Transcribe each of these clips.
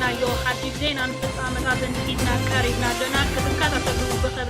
زحمنايو حديث زينا نفصامتات نحيدنا قريبنا لنا كتكاتتلو بخبر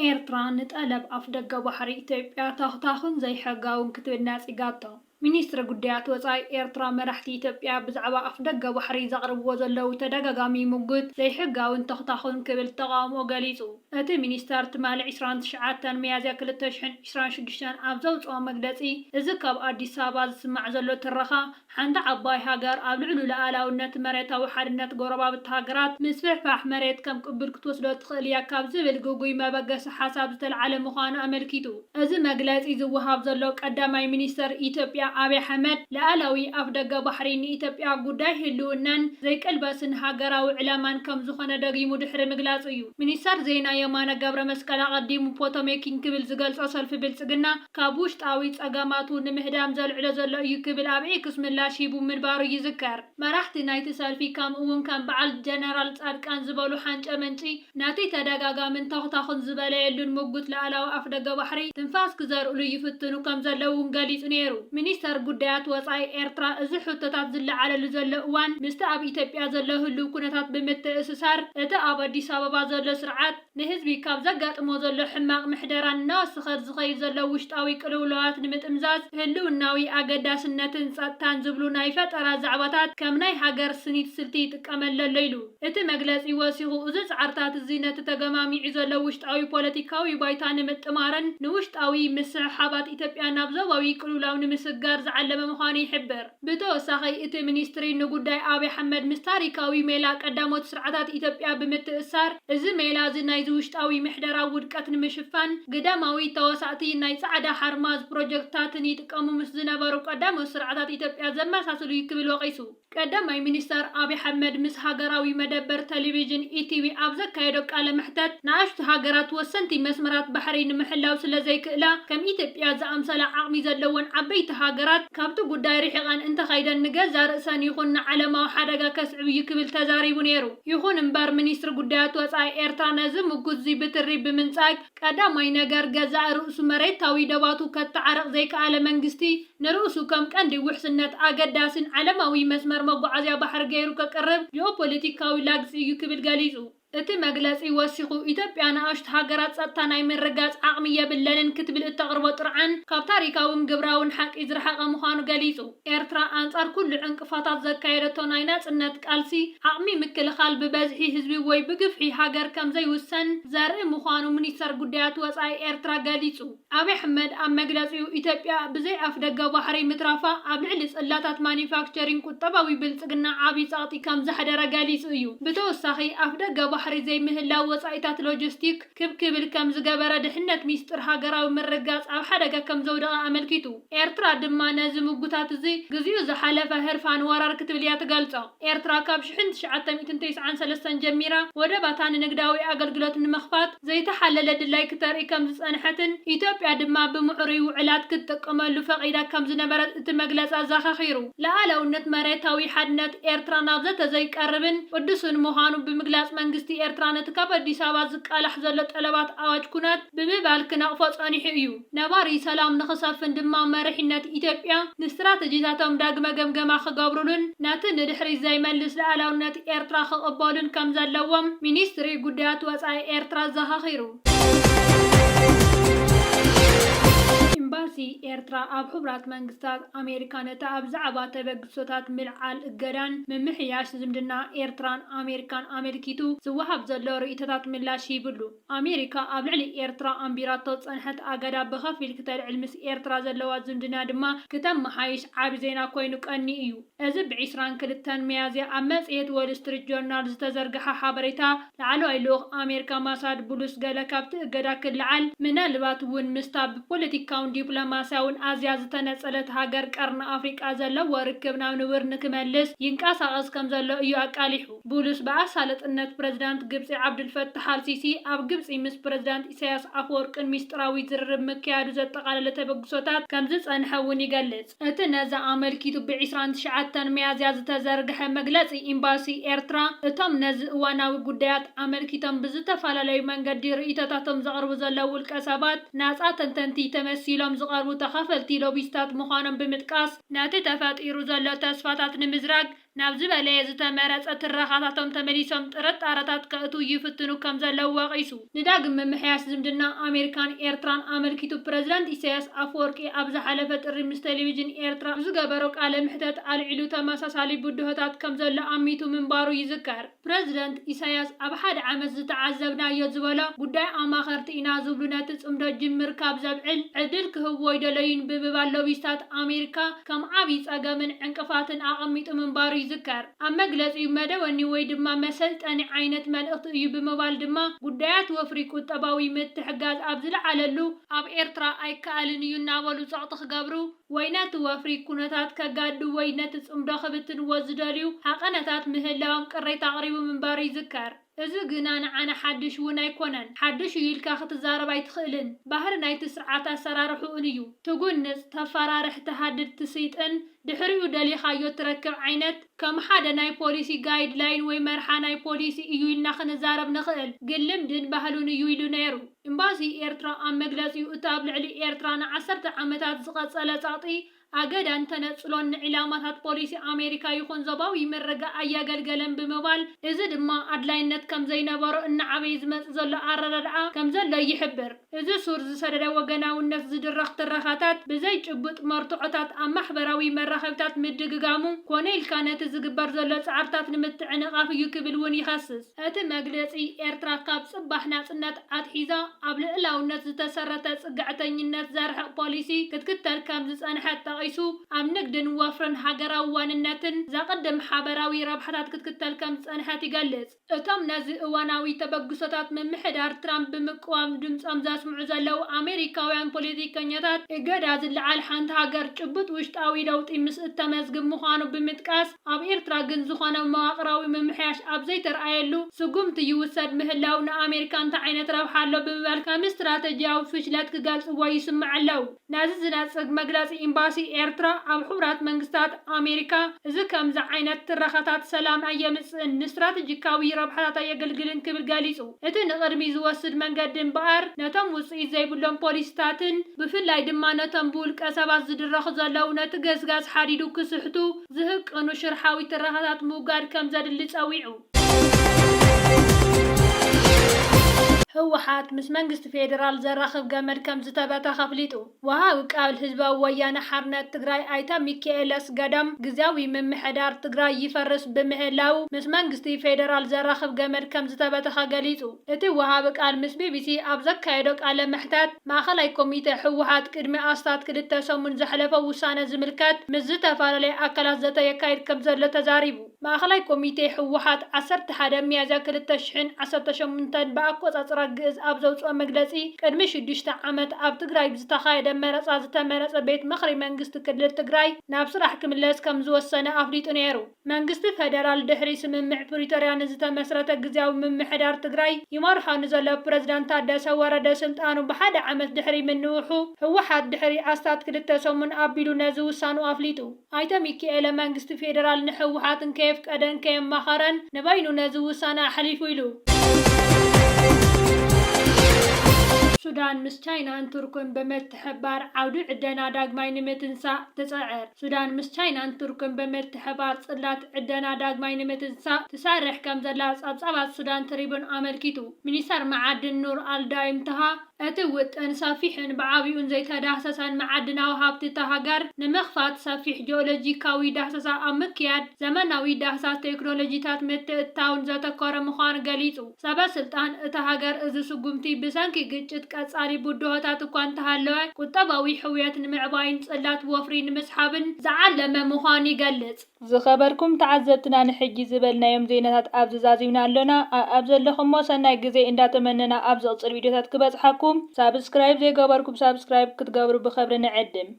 ኤርትራ ንጠለብ ኣፍ ደገ ባሕሪ ኢትዮጵያ ታኽታኹን ዘይሕጋውን ክትብል ናፂጋቶ ሚኒስትሪ ጉዳያት ወፃኢ ኤርትራ መራሕቲ ኢትዮጵያ ብዛዕባ ኣፍ ደገ ባሕሪ ዘቕርብዎ ዘለው ተደጋጋሚ ሙግት ዘይሕጋውን ታኽታኹን ክብል ተቃውሞ ገሊጹ። እቲ ሚኒስተር ትማሊ 29 ሚያዝያ 2026 ኣብ ዘውፅኦ መግለጺ እዚ ካብ ኣዲስ ኣበባ ዝስማዕ ዘሎ ትረኻ ሓንቲ ዓባይ ሃገር ኣብ ልዕሊ ሉዓላውነት መሬታዊ ሓድነት ጎረባብቲ ሃገራት ምስፍሕፋሕ መሬት ከም ቅቡል ክትወስዶ ትኽእል እያ ካብ ዝብል ጉጉይ መበገሲ ሓሳብ ዝተልዓለ ምዃኑ ኣመልኪቱ። እዚ መግለጺ ዝወሃብ ዘሎ ቀዳማይ ሚኒስተር ኢትዮጵያ አብይ አሕመድ ለዓላዊ ኣፍ ደገ ባሕሪ ንኢትዮጵያ ጉዳይ ህልውናን ዘይቀልበስን ሃገራዊ ዕላማን ከም ዝኾነ ደጊሙ ድሕሪ ምግላጽ እዩ። ሚኒስተር ዜና የማነ ገብረ መስቀል ቀዲሙ ፖቶሜኪን ክብል ዝገልጾ ሰልፊ ብልጽግና ካብ ውሽጣዊ ጸገማቱ ንምህዳም ዘልዕሎ ዘሎ እዩ ክብል ኣብ ኤክስ ምላሽ ሂቡ ምንባሩ ይዝከር። መራሕቲ ናይቲ ሰልፊ ከምኡውን ከም በዓል ጀነራል ጻድቃን ዝበሉ ሓንጨ መንጪ ናቲ ተደጋጋምን ተኽታኹን ዝበለየሉን ሙግት ለዓላዊ ኣፍ ደገ ባሕሪ ትንፋስ ክዘርእሉ ይፍትኑ ከም ዘለውን ገሊጹ ነይሩ። ሚኒስተር ጉዳያት ወፃኢ ኤርትራ እዚ ሕቶታት ዝለዓለሉ ዘሎ እዋን ምስቲ ኣብ ኢትዮጵያ ዘሎ ህልው ኩነታት ብምትእስሳር እቲ ኣብ አዲስ ኣበባ ዘሎ ስርዓት ንህዝቢ ካብ ዘጋጥሞ ዘሎ ሕማቅ ምሕደራን እናወስኸት ዝኸይድ ዘሎ ውሽጣዊ ቅልውላዋት ንምጥምዛዝ ህልውናዊ ኣገዳስነትን ጸጥታን ዝብሉ ናይ ፈጠራ ዛዕባታት ከም ናይ ሃገር ስኒት ስልቲ ይጥቀመለሎ ኢሉ እቲ መግለጺ ወሲኹ እዚ ጻዕርታት እዚ ነቲ ተገማሚዑ ዘሎ ውሽጣዊ ፖለቲካዊ ባይታ ንምጥማርን ንውሽጣዊ ምስሕሓባት ኢትዮጵያ ናብ ዞባዊ ቅልውላው ንምስጋር ዝዓለመ ምዃኑ ይሕብር። ብተወሳኺ እቲ ሚኒስትሪ ንጉዳይ አብይ አሕመድ ምስ ታሪካዊ ሜላ ቀዳሞት ስርዓታት ኢትዮጵያ ብምትእሳር እዚ ሜላ እዚ ናይ ውሽጣዊ ምሕደራዊ ውድቀት ንምሽፋን ግዳማዊ ተወሳእቲ ናይ ጻዕዳ ሓርማዝ ፕሮጀክትታትን ይጥቀሙ ምስ ዝነበሩ ቀዳሞት ስርዓታት ኢትዮጵያ ዘመሳሰሉ ክብል ወቂሱ። ቀዳማይ ሚኒስተር አብይ አሕመድ ምስ ሃገራዊ መደበር ቴሌቪዥን ኢቲቪ ኣብ ዘካየዶ ቃለ መሕተት ንኣሽቱ ሃገራት ወሰንቲ መስመራት ባሕሪ ንምሕላው ስለዘይክእላ ከም ኢትዮጵያ ዝኣምሰለ ዓቕሚ ዘለወን ዓበይቲ ሃገራት ካብቲ ጉዳይ ርሒቐን እንተኸይደን ንገዛ ርእሰን ይኹን ንዓለማዊ ሓደጋ ከስዕብ እዩ ክብል ተዛሪቡ ነይሩ። ይኹን እምበር ሚኒስትሪ ጉዳያት ወፃኢ ኤርትራ ነዚ ሙግት እዚ ብትሪ ብምንጻግ ቀዳማይ ነገር ገዛ ርእሱ መሬታዊ ደባቱ ከተዓርቕ ዘይከኣለ መንግስቲ ንርእሱ ከም ቀንዲ ውሕስነት ኣገዳስን ዓለማዊ መስመር መጓዓዝያ ባሕሪ ገይሩ ከቅርብ ጂኦፖለቲካዊ ላግፂ እዩ ክብል ገሊጹ። እቲ መግለጺ ወሲኹ ኢትዮጵያ ንኣሽቱ ሃገራት ጸጥታ ናይ ምርጋጽ ዓቕሚ የብለንን ክትብል እተቕርቦ ጥርዓን ካብ ታሪካውን ግብራውን ሓቂ ዝረሓቐ ምዃኑ ገሊጹ። ኤርትራ ኣንጻር ኩሉ ዕንቅፋታት ዘካየደቶ ናይ ናጽነት ቃልሲ ዓቕሚ ምክልኻል ብበዝሒ ህዝቢ ወይ ብግፍዒ ሃገር ከም ዘይውሰን ዘርኢ ምዃኑ ሚኒስተር ጉዳያት ወፃኢ ኤርትራ ገሊጹ። አብይ አሕመድ ኣብ መግለጺኡ ኢትዮጵያ ብዘይ ኣፍ ደገ ባሕሪ ምትራፋ ኣብ ልዕሊ ጽላታት ማኒፋክቸሪንግ ቁጠባዊ ብልጽግና ዓብዪ ጸቕጢ ከም ዘሕደረ ገሊጹ እዩ። ብተወሳኺ ኣፍ ደገ ባሕሪ ዘይምህላው ወጻኢታት ሎጂስቲክ ክብክብል ከም ዝገበረ ድሕነት ሚስጥር ሃገራዊ ምርጋጽ ኣብ ሓደጋ ከም ዘውደቐ ኣመልኪቱ። ኤርትራ ድማ ነዚ ሙግታት እዚ ግዚኡ ዝሓለፈ ህርፋን ወራር ክትብል እያ ትገልጾ። ኤርትራ ካብ 1993 ጀሚራ ወደባታ ንንግዳዊ ኣገልግሎት ንምኽፋት ዘይተሓለለ ድላይ ክተርኢ ከም ዝጸንሐትን ኢትዮጵያ ድማ ብምዕሩይ ውዕላት ክትጥቀመሉ ፈቒዳ ከም ዝነበረት እቲ መግለጻ ዘኻኺሩ። ለዓላውነት መሬታዊ ሓድነት ኤርትራ ናብ ዘተ ዘይቀርብን ቅዱስን ምዃኑ ብምግላጽ መንግስቲ ኤርትራ ነቲ ካብ አዲስ ኣበባ ዝቃላሕ ዘሎ ጠለባት ኣዋጅ ኩናት ብምባል ክነቕፎ ጸኒሑ እዩ። ነባሪ ሰላም ንኽሰፍን ድማ መሪሕነት ኢትዮጵያ ንስትራቴጂታቶም ዳግመ ገምገማ ክገብሩሉን ነቲ ንድሕሪት ዘይመልስ ለዓላውነት ኤርትራ ክቕበሉን ከም ዘለዎም ሚኒስትሪ ጉዳያት ወፃኢ ኤርትራ ዘኻኺሩ። ኤምባሲ ኤርትራ ኣብ ሕቡራት መንግስታት ኣሜሪካ ነቲ ኣብ ዛዕባ ተበግሶታት ምልዓል እገዳን ምምሕያሽ ዝምድና ኤርትራን ኣሜሪካን ኣመልኪቱ ዝወሃብ ዘሎ ርእይቶታት ምላሽ ይብሉ። ኣሜሪካ ኣብ ልዕሊ ኤርትራ ኣንቢራቶ ጸንሐት ኣገዳ ብኸፊል ክተልዕል ምስ ኤርትራ ዘለዋ ዝምድና ድማ ክተመሓይሽ ዓቢ ዜና ኮይኑ ቀኒ እዩ። እዚ ብ22 ሚያዝያ ኣብ መጽሔት ዎል ስትሪት ጆርናል ዝተዘርግሐ ሓበሬታ ላዕለዋይ ልኡኽ ኣሜሪካ ማሳድ ቡሉስ ገለ ካብቲ እገዳ ክልዓል ምናልባት እውን ምስታ ብፖለቲካውን ዲፕሎማስያውን ኣዝያ ዝተነጸለት ሃገር ቀርኒ ኣፍሪቃ ዘለዎ ርክብ ናብ ንብር ንክመልስ ይንቀሳቐስ ከም ዘሎ እዩ ኣቃሊሑ። ቡሉስ ብኣሳለጥነት ፕረዚዳንት ግብፂ ዓብዱልፈታሕ አልሲሲ ኣብ ግብፂ ምስ ፕረዚዳንት ኢሳያስ ኣፈወርቅን ሚስጥራዊ ዝርርብ ምክያዱ ዘጠቓለለ ተበግሶታት ከም ዝጸንሐ እውን ይገልጽ። እቲ ነዛ ኣመልኪቱ ብ29 ሚያዝያ ዝተዘርግሐ መግለጺ ኤምባሲ ኤርትራ እቶም ነዚ እዋናዊ ጉዳያት ኣመልኪቶም ብዝተፈላለዩ መንገዲ ርእይቶታቶም ዘቕርቡ ዘለው ውልቀ ሰባት ናጻ ተንተንቲ ተመሲሎም ዝቐርቡ ተኸፈልቲ ሎቢስታት ምዃኖም ብምጥቃስ ነቲ ተፈጢሩ ዘሎ ተስፋታት ንምዝራግ ናብ ዝበለየ ዝተመረፀ ትራኻታቶም ተመሊሶም ጥርጣረታት ከእቱ ይፍትኑ ከም ዘለው ወቂሱ ንዳግም ምምሕያሽ ዝምድና ኣሜሪካን ኤርትራን ኣመልኪቱ ፕሬዝዳንት ኢሳያስ ኣፈወርቂ ኣብ ዝሓለፈ ጥሪ ምስ ቴሌቪዥን ኤርትራ ዝገበሮ ቃለ ምሕተት ኣልዒሉ ተመሳሳሊ ቡድሆታት ከም ዘሎ ኣሚቱ ምንባሩ ይዝከር። ፕሬዝዳንት ኢሳያስ ኣብ ሓደ ዓመት ዝተዓዘብናዮ ዝበሎ ጉዳይ ኣማኸርቲ ኢና ዝብሉ ነቲ ጽምዶ ጅምር ካብ ዘብዕል ዕድል ክህብዎ ይደለዩን ብምባል ሎቢስታት ኣሜሪካ ከም ዓብይ ጸገምን ዕንቅፋትን ኣቐሚጡ ምንባሩ ይዝከር። ኣብ መግለጺኡ መደወኒ ወይ ድማ መሰልጠኒ ዓይነት መልእኽቲ እዩ ብምባል ድማ ጉዳያት ወፍሪ ቁጠባዊ ምትሕግጋዝ ኣብ ዝለዓለሉ ኣብ ኤርትራ ኣይከኣልን እዩ እናበሉ ጸቕጢ ክገብሩ ወይ ነቲ ወፍሪ ኩነታት ከጋዱ ወይ ነቲ ጽምዶ ክብትንዎ ዝደልዩ ሓቐነታት ምህላዎም ቅሬታ ኣቕሪቡ ምንባሩ ይዝከር። እዚ ግና ንዓና ሓድሽ እውን ኣይኮነን። ሓድሽ እዩ ኢልካ ክትዛረብ ኣይትኽእልን። ባህሪ ናይቲ ስርዓት ኣሰራርሑኡን እዩ። ትጉንፅ ተፈራርሕ ተሃድድ ትስይጥን ድሕሪኡ ደሊኻዮ ትረክብ ዓይነት ከም ሓደ ናይ ፖሊሲ ጋይድላይን ወይ መርሓ ናይ ፖሊሲ እዩ ኢልና ክንዛረብ ንኽእል። ግን ልምድን ባህሉን እዩ ኢሉ ነይሩ። ኤምባሲ ኤርትራ ኣብ መግለፂኡ እቲ ኣብ ልዕሊ ኤርትራ ን10 ዓመታት ዝቐፀለ ጸቕጢ ኣገዳን ተነጽሎን ንዕላማታት ፖሊሲ ኣሜሪካ ይኹን ዞባዊ ምርግጋእ ኣያገልገለን ብምባል እዚ ድማ ኣድላይነት ከም ዘይነበሮ እናዓበይ ዝመጽእ ዘሎ ኣረዳድኣ ከም ዘሎ ይሕብር። እዚ ሱር ዝሰደደ ወገናውነት ዝድረኽ ትረኻታት ብዘይ ጭቡጥ መርትዖታት ኣብ ማሕበራዊ መራኸቢታት ምድግጋሙ ኮነ ኢልካ ነቲ ዝግበር ዘሎ ጻዕርታት ንምትዕንቓፍ እዩ ክብል እውን ይኸስስ። እቲ መግለጺ ኤርትራ ካብ ጽባሕ ናጽነት ኣትሒዛ ኣብ ልዕላውነት ዝተሰረተ ጽግዕተኝነት ዘርሕቕ ፖሊሲ ክትክተል ከም ዝጸንሐት ጠቒሱ ኣብ ንግድን ወፍርን ሃገራዊ ዋንነትን ዘቕድም ሓበራዊ ረብሓታት ክትክተል ከም ዝጸንሐት ይገልጽ። እቶም ነዚ እዋናዊ ተበግሶታት ምምሕዳር ትራምፕ ብምቅዋም ድምፆም ዘስምዑ ዘለው ኣሜሪካውያን ፖለቲከኛታት እገዳ ዝለዓል ሓንቲ ሃገር ጭቡጥ ውሽጣዊ ለውጢ ምስ እተመዝግብ ምዃኑ ብምጥቃስ ኣብ ኤርትራ ግን ዝኾነ መዋቕራዊ ምምሕያሽ ኣብ ዘይተረኣየሉ ስጉምቲ ይውሰድ ምህላው ንኣሜሪካ እንታይ ዓይነት ረብሓ ኣሎ ብምባል ከም ስትራቴጂያዊ ፍሽለት ክገልጽዎ ይስምዕ ኣለው። ነዚ ዝነጽግ መግለጺ ኤምባሲ ኤርትራ ኣብ ሕቡራት መንግስታት ኣሜሪካ እዚ ከምዚ ዓይነት ትረኻታት ሰላም ኣየምጽእን ንስትራቴጂካዊ ረብሓታት ኣየገልግልን ክብል ገሊጹ እቲ ንቕድሚ ዝወስድ መንገዲ እምበኣር ነቶም ውፅኢት ዘይብሎም ፖሊሲታትን ብፍላይ ድማ ነቶም ብውልቀ ሰባት ዝድረኹ ዘለው ነቲ ገዝጋዝ ሓዲዱ ክስሕቱ ዝህቅኑ ሽርሓዊ ትረኻታት ምውጋድ ከም ዘድሊ ጸዊዑ ህወሓት ምስ መንግስቲ ፌደራል ዘራኽብ ገመድ ከም ዝተበተኸ ኣፍሊጡ። ወሃቢ ቃል ህዝባዊ ወያነ ሓርነት ትግራይ ኣይተ ሚካኤል ኣስገዶም ግዝያዊ ምምሕዳር ትግራይ ይፈርስ ብምህላው ምስ መንግስቲ ፌደራል ዘራኽብ ገመድ ከም ዝተበተኸ ገሊጹ። እቲ ወሃቢ ቃል ምስ ቢቢሲ ኣብ ዘካየዶ ቃለ መሕተት ማእኸላይ ኮሚቴ ህወሓት ቅድሚ ኣስታት 2 ሰሙን ዘሕለፈ ውሳነ ዝምልከት ምስ ዝተፈላለየ ኣካላት ዘተየካይድ ከም ዘሎ ተዛሪቡ። ማእኸላይ ኮሚቴ ህወሓት 11 ሚያዝያ 2018 ብኣቆጻጽራ ግእዝ ኣብ ዘውፅኦ መግለጺ ቅድሚ 6 ዓመት ኣብ ትግራይ ብዝተኻየደ መረፃ ዝተመረፀ ቤት ምኽሪ መንግስቲ ክልል ትግራይ ናብ ስራሕ ክምለስ ከም ዝወሰነ ኣፍሊጡ ነይሩ። መንግስቲ ፌደራል ድሕሪ ስምምዕ ፕሪቶርያ ንዝተመስረተ ግዝያዊ ምምሕዳር ትግራይ ይመርሖ ንዘሎ ፕሬዝዳንት ታደሰ ወረደ ስልጣኑ ብሓደ ዓመት ድሕሪ ምንውሑ ህወሓት ድሕሪ ኣስታት 2 ሰሙን ኣቢሉ ነዚ ውሳኑ ኣፍሊጡ። ኣይተ ሚካኤል መንግስቲ ፌደራል ንህወሓት ከየፍቀደን ከየማኸረን ንበይኑ ነዚ ውሳነ ኣሕሊፉ ኢሉ። ሱዳን ምስ ቻይናን ቱርክን በመትሕባር ዓውዲ ዕደና ዳግማይ ንምትንሳእ ትጽዕር። ሱዳን ምስ ቻይናን ቱርክን በመትሕባር ጽላት ዕደና ዳግማይ ንምትንሳእ ትሰርሕ ከም ዘላ ጸብጻባት ሱዳን ትሪቡን ኣመልኪቱ። ሚኒስተር መዓድን ኑር ኣልዳይም ተሃ እቲ ውጥን ሰፊሕን ብዓብዩን ዘይተዳሰሰን መዓድናዊ ሃብቲ እታ ሃገር ንምኽፋት ሰፊሕ ጂኦሎጂካዊ ዳሰሳ ኣብ ምክያድ ዘመናዊ ዳሰሳ ቴክኖሎጂታት ምትእትታውን ዘተኮረ ምዃኑ ገሊጹ። ሰበስልጣን እታ ሃገር እዚ ስጉምቲ ብሰንኪ ግጭት ቀጻሊ ቡድሆታት እኳ እንተሃለወ ቁጠባዊ ሕውየት ንምዕባይን ጽላት ወፍሪ ንምስሓብን ዝዓለመ ምዃኑ ይገልጽ። ዝኸበርኩም ተዓዘብትና ንሕጂ ዝበልናዮም ዜናታት ኣብዚ ዛዚምና ኣለና። ኣብ ዘለኹም ሰናይ ግዜ እንዳተመነና ኣብ ዝቕፅል ቪድዮታት ክበጽሓኩም ሳብስክራይብ ዘይገበርኩም ሳብስክራይብ ክትገብሩ ብኽብሪ ንዕድም።